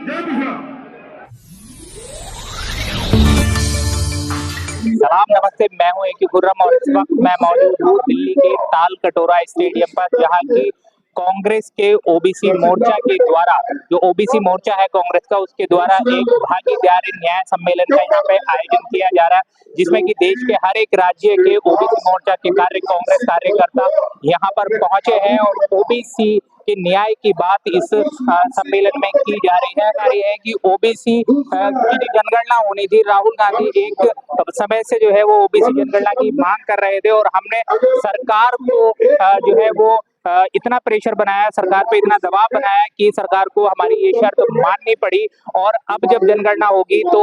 सलाम, नमस्ते। मैं हूं ए.के. खुर्रम और इस वक्त मैं मौजूद हूं दिल्ली के ताल कटोरा स्टेडियम पर, जहां की कांग्रेस के ओबीसी मोर्चा के द्वारा, जो ओबीसी मोर्चा है कांग्रेस का, उसके द्वारा एक भागीदारी न्याय सम्मेलन का यहाँ पे आयोजन किया जा रहा है, जिसमें कि देश के हर एक राज्य के ओबीसी मोर्चा के कांग्रेस कार्यकर्ता यहाँ पर पहुंचे हैं और ओबीसी के न्याय की बात इस सम्मेलन में की जा रही है कि ओबीसी की जनगणना होनी थी। राहुल गांधी एक समय से जो है वो ओबीसी जनगणना की मांग कर रहे थे और हमने सरकार को जो है वो इतना प्रेशर बनाया, सरकार पे इतना दबाव बनाया कि सरकार को हमारी ये शर्त माननी पड़ी। और अब जब जनगणना होगी तो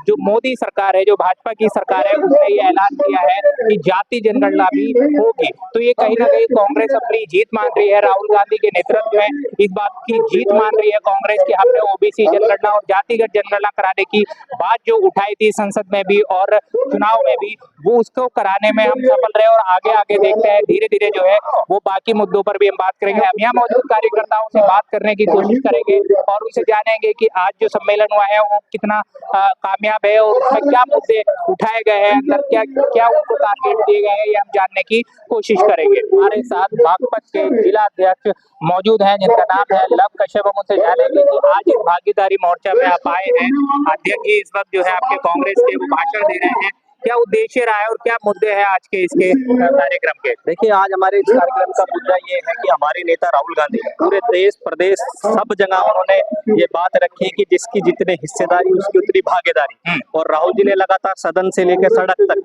जो मोदी सरकार है, जो भाजपा की सरकार है, उसने ये ऐलान किया है कि जाति जनगणना भी होगी। तो ये कहीं ना कहीं कांग्रेस अपनी जीत मान रही है, राहुल गांधी के नेतृत्व में इस बात की जीत मान रही है कांग्रेस की हमने ओबीसी जनगणना और जातिगत जनगणना कराने की बात जो उठाई थी संसद में भी और चुनाव में भी, वो उसको कराने में हम सफल रहे। और आगे आगे देखते हैं, धीरे धीरे जो है वो बाकी मुद्दों पर भी हम बात करेंगे। हम यहाँ मौजूद कार्यकर्ताओं से बात करने की कोशिश करेंगे और उनसे जानेंगे कि आज जो सम्मेलन हुआ है वो कितना कामयाब है और उसमें क्या मुद्दे उठाए गए हैं, अंदर क्या क्या उनको टारगेट दिए गए हैं, ये हम जानने की कोशिश करेंगे। हमारे साथ बागपत के जिला अध्यक्ष मौजूद हैं जिनका नाम है लव कश्यप। हम उनसे जानेंगे कि आज इस भागीदारी मोर्चा में आप आए हैं, अध्यक्ष जी इस वक्त जो है आपके कांग्रेस के वो भाषण दे रहे हैं, क्या उद्देश्य रहा है और क्या मुद्दे हैं आज के इसके कार्यक्रम के? देखिए, आज हमारे इस कार्यक्रम का मुद्दा ये है कि हमारे नेता राहुल गांधी पूरे देश प्रदेश सब जगह उन्होंने ये बात रखी है कि जिसकी जितने हिस्सेदारी उसकी उतनी भागीदारी। और राहुल जी ने लगातार सदन से लेकर सड़क तक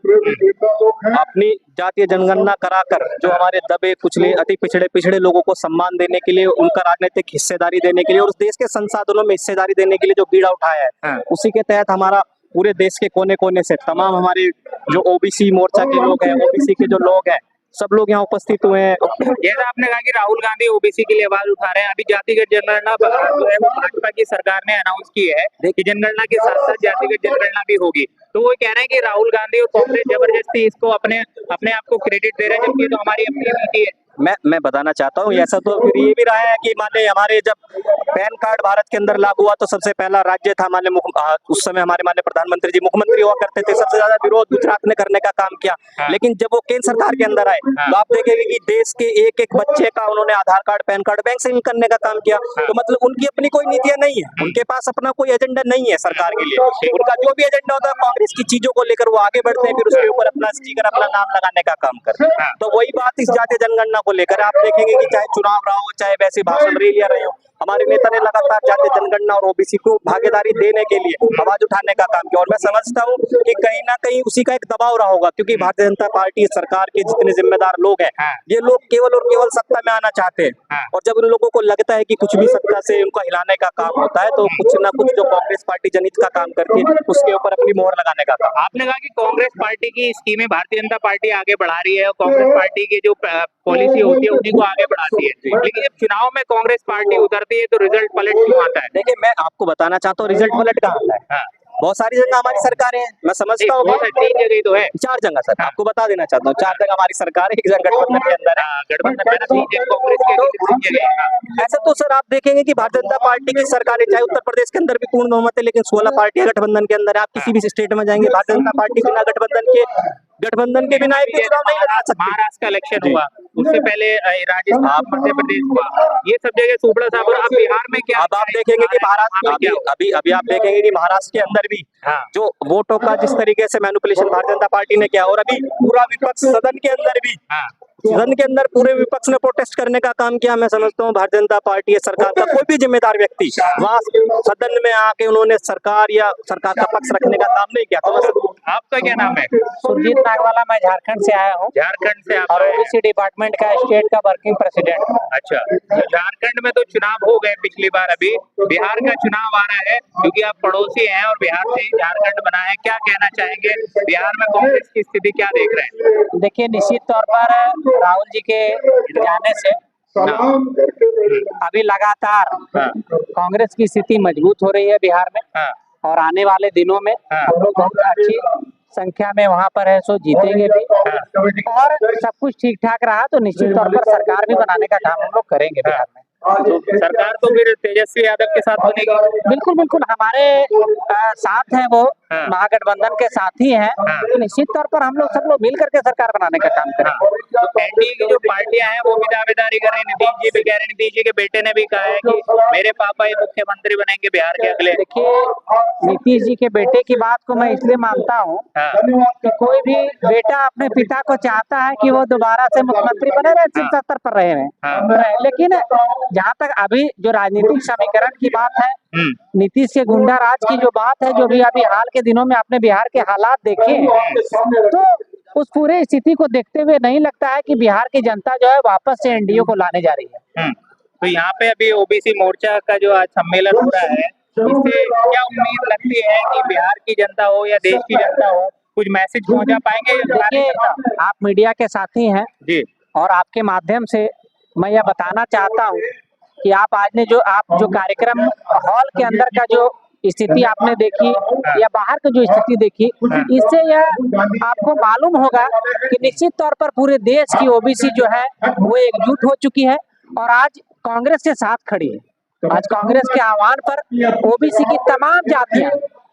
अपनी जातीय जनगणना कराकर जो हमारे दबे कुचले अति पिछड़े लोगों को सम्मान देने के लिए, उनका राजनीतिक हिस्सेदारी देने के लिए और उस देश के संसाधनों में हिस्सेदारी देने के लिए जो बीड़ा उठाया है, उसी के तहत हमारा पूरे देश के कोने कोने से तमाम हमारे जो ओबीसी मोर्चा के लोग हैं, ओबीसी के जो लोग हैं, सब लोग यहाँ उपस्थित हुए हैं। जैसा आपने कहा कि राहुल गांधी ओबीसी के लिए आवाज उठा रहे हैं, अभी जातिगत जनगणना जो है वो भाजपा की सरकार ने अनाउंस की है कि जनगणना के साथ साथ जातिगत जनगणना भी होगी। तो वो कह रहे हैं कि राहुल गांधी और कांग्रेस जबरदस्ती इसको अपने आप को क्रेडिट दे रहे हैं, जबकि तो हमारी अपनी नीति है। मैं बताना चाहता हूँ, ऐसा तो फिर ये भी रहा है कि माने हमारे जब पैन कार्ड भारत के अंदर लागू हुआ तो सबसे पहला राज्य था माने उस समय हमारे माननीय प्रधानमंत्री जी मुख्यमंत्री हुआ करते थे, सबसे ज्यादा विरोध गुजरात ने करने का काम किया। लेकिन जब वो केंद्र सरकार के अंदर आए तो आप देखेंगे कि देश के एक एक बच्चे का उन्होंने आधार कार्ड पैन कार्ड बैंक से लिंक करने का काम किया। तो मतलब उनकी अपनी कोई नीतियां नहीं है, उनके पास अपना कोई एजेंडा नहीं है सरकार के लिए। उनका जो भी एजेंडा होता है कांग्रेस की चीजों को लेकर वो आगे बढ़ते हैं, फिर उसके ऊपर अपना स्टिकर अपना नाम लगाने का काम करते हैं। तो वही बात इस जातीय जनगणना को लेकर आप देखेंगे कि चाहे चुनाव रहा हो, चाहे वैसे भाषण रैलियां रही हो, हमारे नेता ने लगातार जातीय जनगणना और ओबीसी को भागीदारी देने के लिए आवाज उठाने का काम किया। और मैं समझता हूं कि कहीं ना कहीं उसी का एक दबाव रहा होगा, क्योंकि भारतीय जनता पार्टी सरकार के जितने जिम्मेदार लोग हैं, ये लोग केवल और केवल सत्ता में आना चाहते हैं। और जब उन लोगों को लगता है कि कुछ भी सत्ता से उनको हिलाने का काम होता है, तो कुछ ना कुछ जो कांग्रेस पार्टी जनहित का काम करती है उसके ऊपर अपनी मोहर लगाने का काम। आपने कहा कि कांग्रेस पार्टी की स्कीमें भारतीय जनता पार्टी आगे बढ़ा रही है और कांग्रेस पार्टी की जो पॉलिसी होती है उन्हीं को आगे बढ़ाती है, लेकिन जब चुनाव में कांग्रेस पार्टी उतरती है तो रिजल्ट पलट क्यों आता है? देखिए, मैं आपको बताना चाहता हूँ रिजल्ट पलट कहाँ आता है। बहुत सारी जगह हमारी सरकारें हैं, मैं समझता हूँ 3 जगह तो है, 4 जगह सर, आपको बता देना चाहता हूँ 4 जगह हमारी सरकार है, एक जगह गठबंधन के अंदर है। गठबंधन में 3 जगह कांग्रेस के। ऐसा तो सर आप देखेंगे कि भारतीय जनता पार्टी की सरकारें, चाहे उत्तर प्रदेश के अंदर भी पूर्ण बहुमत है, लेकिन 16 पार्टियां गठबंधन के अंदर है। आप किसी भी स्टेट में जाएंगे, भारतीय जनता पार्टी बिना गठबंधन के बिना एक चुनाव नहीं लड़ा सकती। महाराष्ट्र का इलेक्शन हुआ, उससे पहले राजस्थान, मध्य प्रदेश हुआ, ये सब जगह सुपड़ा साहब। अब बिहार में क्या? अब आप देखेंगे कि महाराष्ट्र अभी आप देखेंगे कि महाराष्ट्र के अंदर भी जो वोटों का जिस तरीके से मैनिपुलेशन भारतीय जनता पार्टी ने किया, और अभी पूरा विपक्ष सदन के अंदर भी पूरे विपक्ष ने प्रोटेस्ट करने का काम किया। मैं समझता हूँ भारतीय जनता पार्टी या सरकार का कोई भी जिम्मेदार व्यक्ति वहाँ सदन में आके उन्होंने सरकार या सरकार का पक्ष रखने का काम नहीं किया। तो आपका क्या नाम है? सुरजीत नागवाला, मैं झारखंड से आया हूँ। झारखंड से आप? और ओबीसी डिपार्टमेंट का स्टेट का वर्किंग प्रेसिडेंट। अच्छा, तो झारखंड में तो चुनाव हो गए पिछली बार, अभी बिहार का चुनाव आ रहा है, क्योंकि आप पड़ोसी हैं और बिहार से झारखंड बना है, क्या कहना चाहेंगे? बिहार में कांग्रेस की स्थिति क्या देख रहे हैं? देखिए, निश्चित तौर पर राहुल जी के जाने से अभी लगातार कांग्रेस की स्थिति मजबूत हो रही है बिहार में। और आने वाले दिनों में हम लोग बहुत अच्छी संख्या में वहां पर है, सो जीतेंगे भी। और सब कुछ ठीक ठाक रहा तो निश्चित तौर पर सरकार भी बनाने का काम हम लोग करेंगे बिहार में। तो सरकार तो फिर तेजस्वी यादव के साथ बनेगी। बिल्कुल बिल्कुल हमारे साथ हैं वो, हाँ। महागठबंधन के साथी हैं, हाँ। तो निश्चित तौर पर हम लोग सब लोग मिल करके सरकार बनाने का काम करेंगे। तो एनडीए की जो पार्टियां हैं वो भी दावेदारी कर रही हैं, नीतीश जी भी कह रहे हैं, नीतीश जी के बेटे ने भी कहा है कि मेरे पापा ही मुख्यमंत्री बनेंगे बिहार के अगले। देखिए नीतीश जी के बेटे की बात को मैं इसलिए मानता हूँ हाँ। कि कोई भी बेटा अपने पिता को चाहता है कि वो दोबारा से मुख्यमंत्री बने रहे, 77 पर रहे हैं, लेकिन जहाँ तक अभी जो राजनीतिक समीकरण की बात है, नीतीश के गुंडा राज की जो बात है, जो भी अभी हाल के दिनों में आपने बिहार के हालात देखे हैं, तो उस पूरे स्थिति को देखते हुए नहीं लगता है कि बिहार की जनता जो है वापस से एनडीए को लाने जा रही है। तो यहाँ पे अभी ओबीसी मोर्चा का जो आज सम्मेलन हो रहा है, इससे क्या उम्मीद लगती है कि बिहार की जनता हो या देश की जनता हो कुछ मैसेज पहुंचा पाएंगे? देखिए आप मीडिया के साथी हैं जी, और आपके माध्यम से मैं यह बताना चाहता हूँ कि आप आज ने जो कार्यक्रम हॉल के अंदर का जो स्थिति आपने देखी या बाहर की जो स्थिति देखी, इससे यह आपको मालूम होगा कि निश्चित तौर पर पूरे देश की ओबीसी जो है वो एकजुट हो चुकी है और आज कांग्रेस के साथ खड़ी है। आज कांग्रेस के आह्वान पर ओबीसी की तमाम जातियां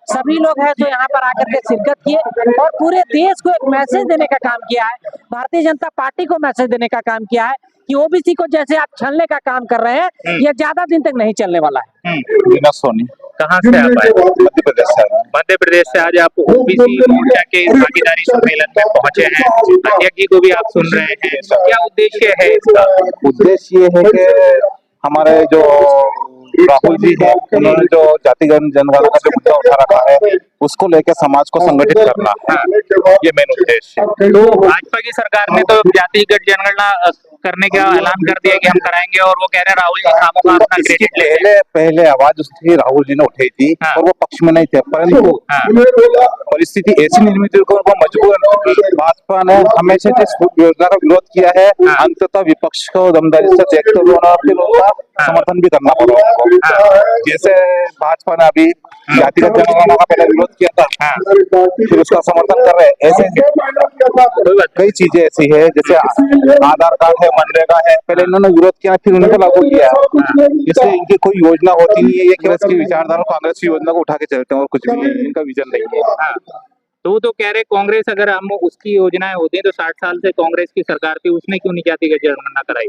सभी लोग हैं जो यहाँ पर आकर के शिरकत किए और पूरे देश को एक मैसेज देने का काम किया है, भारतीय जनता पार्टी को मैसेज देने का काम किया है कि ओबीसी को जैसे आप छलने का काम कर रहे हैं, यह ज्यादा दिन तक नहीं चलने वाला है। सोनी कहाँ से आप आए? मध्य प्रदेश से आया। मध्य प्रदेश से आज आप ओबीसी मोर्चा के भागीदारी सम्मेलन में पहुंचे हैं, अध्यक्ष जी को भी आप सुन रहे हैं, तो क्या उद्देश्य है इसका? उद्देश्य ये है कि हमारे जो राहुल जी है, उन्होंने जो जातिगत जनगणना का जो मुद्दा उठा रखा है, उसको लेकर समाज को संगठित करना, ये मेन उद्देश्य है। तो भाजपा की सरकार ने तो जातिगत जनगणना करने का ऐलान कर दिया कि हम कराएंगे, और वो कह रहे हैं राहुल जी खामोखा अपना इसकी क्रेडिट ले रहे हैं। पहले आवाज उसकी राहुल जी ने उठाई थी और वो पक्ष में नहीं थे, परंतु परिस्थिति ऐसी निर्मित हुई को मजबूर भाजपा ने हमेशा जिस योजना का विरोध किया है, अंततः विपक्ष को दमदारी से देखते हुए फिर उनका समर्थन भी करना पड़ा उनको। जैसे भाजपा ने अभी जातिगत जनगणना का पहले विरोध किया था, फिर उसका समर्थन कर रहे हैं। ऐसे कई चीजें ऐसी है, जैसे आधार कार्ड है, मनरेगा है, पहले इन्होंने विरोध किया फिर उनको लागू किया। इसलिए इनकी कोई योजना होती नहीं है, ये केवल इसकी विचारधारा कांग्रेस की योजना को उठा के चलते हैं और कुछ भी इनका विजन नहीं है। तो वो तो कह रहे कांग्रेस अगर हम उसकी योजनाएं होती तो 60 साल से कांग्रेस की सरकार थी, उसने क्यों नहीं जातिगत जनगणना कराई?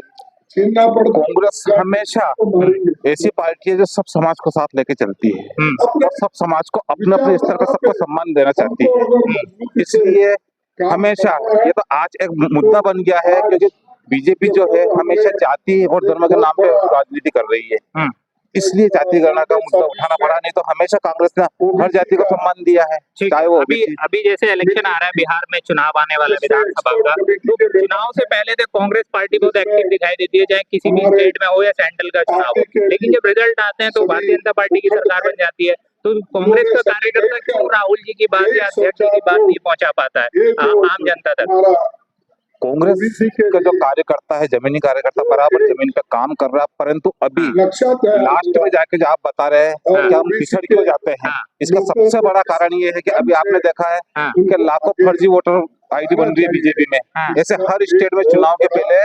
कांग्रेस हमेशा ऐसी पार्टी है जो सब समाज को साथ लेके चलती है और सब समाज को अपने अपने स्तर पर सबको सम्मान देना चाहती है। इसलिए हमेशा ये तो आज एक मुद्दा बन गया है, क्योंकि बीजेपी जो है हमेशा जाति और धर्म के नाम पे राजनीति कर रही है, इसलिए जाति गणना का मुद्दा उठाना पड़ा। नहीं तो हमेशा कांग्रेस ने हर जाति को सम्मान दिया है, चाहे वो अभी जैसे इलेक्शन आ रहा है, बिहार में चुनाव आने वाला विधानसभा का, तो चुनाव से पहले तो कांग्रेस पार्टी बहुत एक्टिव दिखाई देती है, चाहे किसी भी स्टेट में हो या सेंट्रल का चुनाव हो, लेकिन जब रिजल्ट आते हैं तो भारतीय जनता पार्टी की सरकार बन जाती है। तो कांग्रेस का कार्यकर्ता क्यों राहुल जी की बात या अध्यक्ष जी की बात नहीं पहुंचा पाता है आम जनता तक? कांग्रेस का जो कार्यकर्ता है, जमीनी कार्यकर्ता बराबर जमीन पे काम कर रहा है, परंतु अभी लास्ट में जाके जो आप बता रहे हैं कि हम पिछड़ क्यों जाते हैं, इसका सबसे बड़ा कारण ये है कि अभी आपने देखा है कि लाखों फर्जी वोटर आईडी बन रही है बीजेपी में। ऐसे हर स्टेट में चुनाव के पहले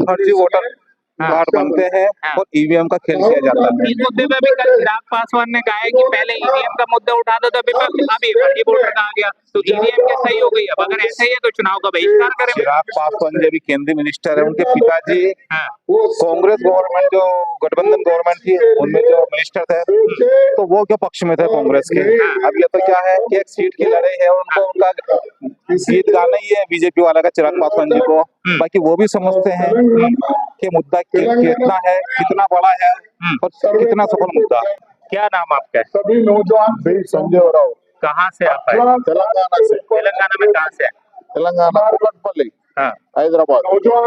फर्जी वोटर कार्ड बनते हैं और ईवीएम का खेल किया जाता है। इस मुद्दे पे भी कल चिराग पासवान ने कहा है कि पहले ईवीएम का मुद्दा उठा दो तो विपक्ष अभी फर्जी वोटर का आ गया, तो ईवीएम क्या सही हो गई? अब अगर ऐसा ही है तो चुनाव का बहिष्कार करें। चिराग पासवान जी अभी केंद्रीय मिनिस्टर है, उनके पिताजी कांग्रेस गवर्नमेंट जो गठबंधन गवर्नमेंट थी उनमें जो मिनिस्टर थे, तो वो क्या पक्ष में थे कांग्रेस के। अब ये तो क्या है कि एक सीट की लड़ाई है, उनको उनका गीत गाना ही है बीजेपी वाला का चिराग पासवान जी को। बाकी वो भी समझते हैं कि मुद्दा कितना है, कितना बड़ा है और कितना सफल मुद्दा। क्या नाम आपका है? सभी नौजवान संजय राव। कहाँ से आप आए? तेलंगाना से। तेलंगाना में कहाँ से? तेलंगाना कुकटपल्ली, हैदराबाद।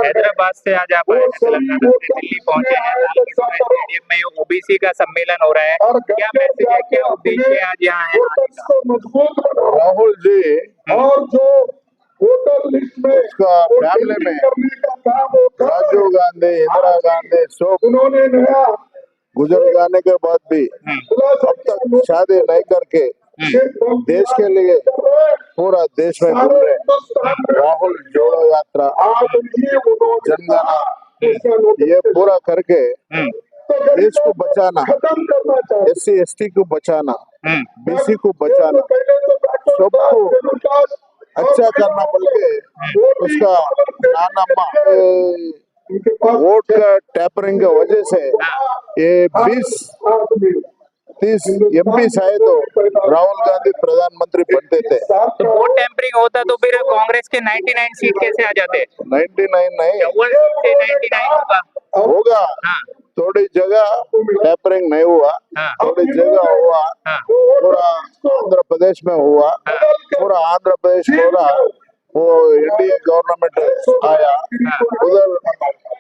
हैदराबाद से आज आप आए हैं, तेलंगाना से दिल्ली पहुंचे हैं। स्टेडियम में ओबीसी का सम्मेलन हो रहा है, क्या मैसेज है, क्या उद्देश्य है आज यहाँ है आने का? राहुल जी और जो वोटर लिस्ट में फैमिली में राजीव गांधी, इंदिरा गांधी सब उन्होंने नया गुजर जाने के बाद भी अब तक शादी नहीं करके देश के लिए पूरा देश में घूम रहे। राहुल जोड़ो यात्रा, जनगणना ये पूरा करके देश को बचाना, SC ST को बचाना, BC को बचाना, सबको अच्छा करना बोल के उसका नानम्मा वोट का टैपरिंग की वजह से ये 20-30 MP आए तो राहुल गांधी प्रधानमंत्री बनते थे। तो वोट टेम्परिंग होता तो फिर कांग्रेस के 99 सीट कैसे आ जाते? 99 नहीं 54 से 99 होगा। होगा, हाँ। थोड़ी जगह टैपरिंग नहीं हुआ, हाँ। थोड़ी जगह हुआ, हाँ। पूरा आंध्र प्रदेश में हुआ, पूरा आंध्र प्रदेश पूरा वो NDA गवर्नमेंट आया उधर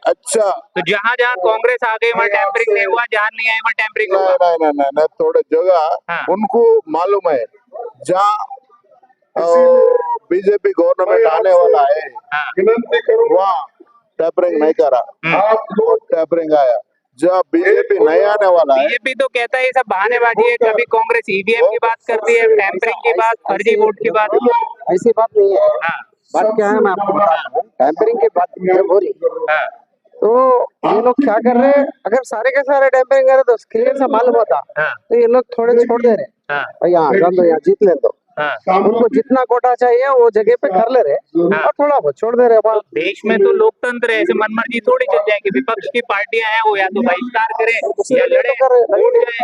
अच्छा। तो जहाँ जहाँ कांग्रेस आ गई वहाँ टेम्परिंग नहीं हुआ, जहाँ नहीं आए वहाँ टेम्परिंग हुआ। नहीं, थोड़े जगह हाँ। उनको मालूम है जहाँ बीजेपी गवर्नमेंट आने वाला है हाँ। वहाँ टैपरिंग नहीं करा, और टैपरिंग आया। जब बीजेपी नहीं आने वाला है, बीजेपी तो कहता है ये सब बहानेबाजी है, कभी कांग्रेस EVM की बात करती है, टेम्परिंग की बात, फर्जी वोट की बात। ऐसी बात नहीं है। हाँ। बात क्या है मैं आपको बताता हूँ। टैंपरिंग की बात जब हो रही है हाँ। तो ये लोग क्या कर रहे हैं, अगर सारे के सारे टैंपरिंग करे तो क्लियर से मालूम होता, हाँ। तो ये लोग थोड़े छोड़ दे रहे। हाँ। भाई यहाँ जान दो, यहाँ जीत ले दो, हाँ। उनको जितना कोटा चाहिए वो जगह पे कर ले रहे और थोड़ा बहुत छोड़ दे रहे। बात देश में तो लोकतंत्र है, ऐसे मनमर्जी थोड़ी चल जाएगी। विपक्ष की पार्टियां हैं वो या तो बहिष्कार करें या लड़े, वोट जाए।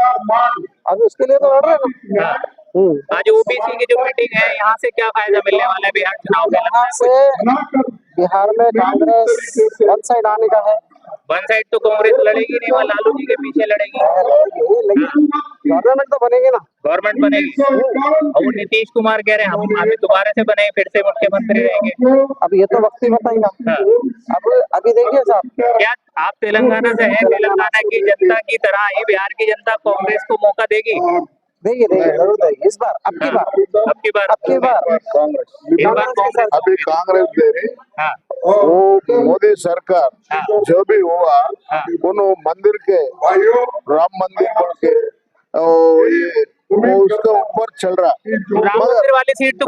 अभी उसके लिए तो लड़ रहे ना। हाँ। आज OBC की जो मीटिंग है, यहाँ से क्या फायदा मिलने वाला है बिहार चुनाव में? यहाँ से बिहार में कांग्रेस वन साइड आने का है। वन साइड तो कांग्रेस लड़ेगी नहीं, वहाँ लालू जी के पीछे लड़ेगी। लेकिन गवर्नमेंट तो बनेगी ना, गवर्नमेंट बनेगी। और वो नीतीश कुमार कह रहे हैं हम दोबारा से बने, फिर से मुख्यमंत्री रहेंगे। अब ये तो वक्त ही बताएगा। अब अभी देखिए साहब, क्या आप तेलंगाना से हैं? तेलंगाना की जनता की तरह ही बिहार की जनता कांग्रेस को मौका देगी? देगी जरूर देगी। इस बार अब की बार कांग्रेस अभी कांग्रेस दे रही। हाँ। वो मोदी सरकार जो भी हुआ उन्होंने मंदिर के राम मंदिर बोल के वो उसके ऊपर चल रहा। राम मंदिर वाली सीट तो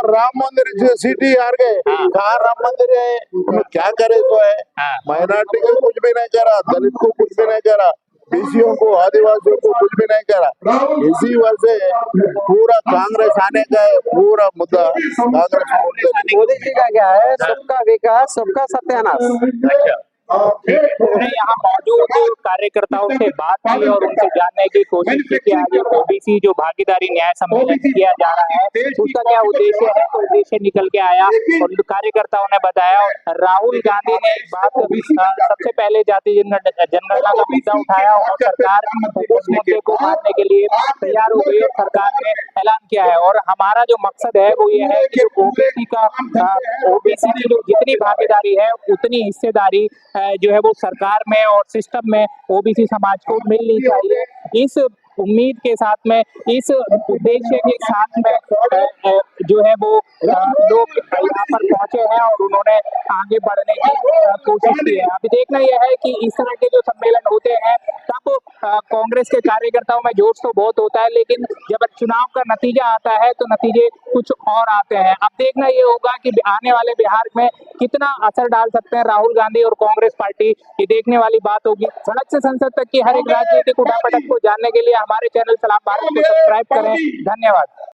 राम मंदिर सीट ही हार गए। कहाँ राम मंदिर है, उन्होंने क्या करे तो है, माइनॉरिटी को कुछ भी नहीं करा, दलित को कुछ भी नहीं करा, BCO को, आदिवासियों को कुछ भी नहीं करा। इसी वजह से पूरा कांग्रेस आने का है, पूरा मुद्दा कांग्रेस। मोदी जी का क्या है, सबका विकास सबका सत्यानाश। हमने यहाँ मौजूद कार्यकर्ताओं से बात की और उनसे जानने की कोशिश की कि आज OBC जो भागीदारी न्याय सम्मेलन किया जा रहा है उसका क्या उद्देश्य है। तो उद्देश्य निकल के आया और कार्यकर्ताओं ने बताया। राहुल गांधी ने इस बात सबसे पहले जाति जनगणना का मुद्दा उठाया और सरकार उस मुद्दे को मानने के लिए तैयार हो गई और सरकार ने ऐलान किया है। और हमारा जो मकसद है वो ये है कि OBC की जो जितनी भागीदारी है उतनी हिस्सेदारी जो है वो सरकार में और सिस्टम में OBC समाज को मिलनी चाहिए। इस उम्मीद के साथ में, इस उद्देश्य के साथ में जो है वो लोग यहाँ पर पहुंचे हैं और उन्होंने आगे बढ़ने की कोशिश की है। अभी देखना यह है कि इस तरह के जो सम्मेलन होते हैं तब कांग्रेस के कार्यकर्ताओं में जोश तो बहुत होता है, लेकिन जब चुनाव का नतीजा आता है तो नतीजे कुछ और आते हैं। अब देखना ये होगा कि आने वाले बिहार में कितना असर डाल सकते हैं राहुल गांधी और कांग्रेस पार्टी, ये देखने वाली बात होगी। सड़क से संसद तक की हर एक राजनीतिक उठापटक को जानने के लिए हमारे चैनल सलाम भारत को सब्सक्राइब करें। धन्यवाद।